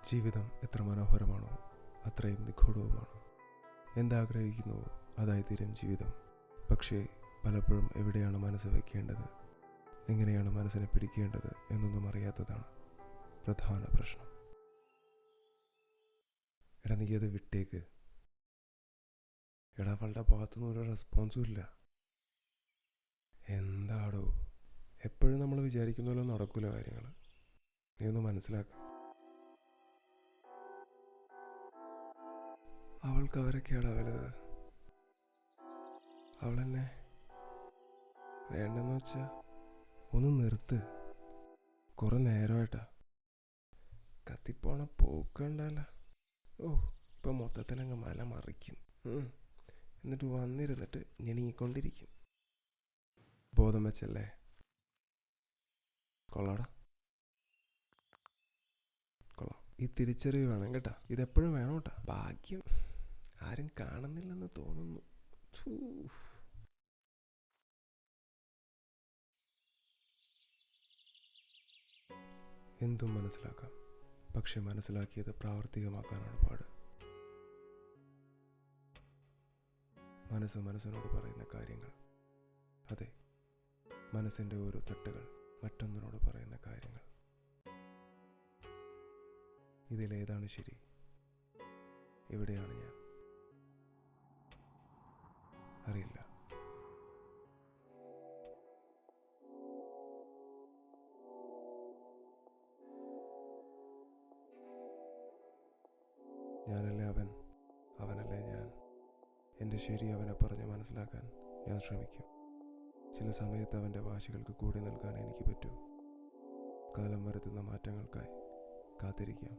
ജീവിതം എത്ര മനോഹരമാണോ അത്രയും നിഗൂഢവുമാണ്. എന്താഗ്രഹിക്കുന്നുവോ അതായിത്തീരും ജീവിതം. പക്ഷേ പലപ്പോഴും എവിടെയാണ് മനസ്സ് വയ്ക്കേണ്ടത്, എങ്ങനെയാണ് മനസ്സിനെ പിടിക്കേണ്ടത് എന്നൊന്നും അറിയാത്തതാണ് പ്രധാന പ്രശ്നം. എടാ, നീ അത് വിട്ടേക്ക്. എടാ, അവളുടെ ഭാഗത്തുനിന്ന് ഒരു റെസ്പോൺസും ഇല്ല. എന്താടോ, എപ്പോഴും നമ്മൾ വിചാരിക്കുന്ന പോലെ നടക്കൂല കാര്യങ്ങൾ. നീ ഒന്ന് മനസ്സിലാക്ക. അവൾക്ക് അവരൊക്കെയാടാ വലുത്. അവളെന്നെ വേണ്ടെന്ന് വെച്ചാ ഒന്ന് നിർത്ത്. കുറെ നേരമായിട്ടാ കത്തിപ്പോണ പോക്കണ്ടല്ല. ഇപ്പം മൊത്തത്തിലങ്ങ് മല മറിക്കും. എന്നിട്ട് വന്നിരുന്നിട്ട് ഞെണിക്കൊണ്ടിരിക്കും. ബോധം വെച്ചല്ലേ? കൊള്ളാടാ, കൊള്ളാം. ഈ തിരിച്ചറിവ് വേണം കേട്ടാ. ഇതെപ്പോഴും വേണം കേട്ടാ. ഭാഗ്യം ആരും കാണുന്നില്ലെന്ന് തോന്നുന്നു. എന്തും മനസ്സിലാക്കാം, പക്ഷെ മനസ്സിലാക്കിയത് പ്രാവർത്തികമാക്കാനാണ് പാട്. മനസ്സിനോട് പറയുന്ന കാര്യങ്ങൾ, അതെ, മനസ്സിൻ്റെ ഓരോ തട്ടുകൾ മറ്റൊന്നിനോട് പറയുന്ന കാര്യങ്ങൾ. ഇതിലേതാണ് ശരി? എവിടെയാണ് ഞാൻ? അറിയില്ല. ഞാനല്ലേ അവൻ, അവനല്ലേ ഞാൻ. എൻ്റെ ശരി അവനെ പറഞ്ഞ് മനസ്സിലാക്കാൻ ഞാൻ ശ്രമിക്കും. ചില സമയത്ത് അവൻ്റെ വാശികൾക്ക് കൂടി നിൽക്കാൻ എനിക്ക് പറ്റൂ. കാലം വരുത്തുന്ന മാറ്റങ്ങൾക്കായി കാത്തിരിക്കാം.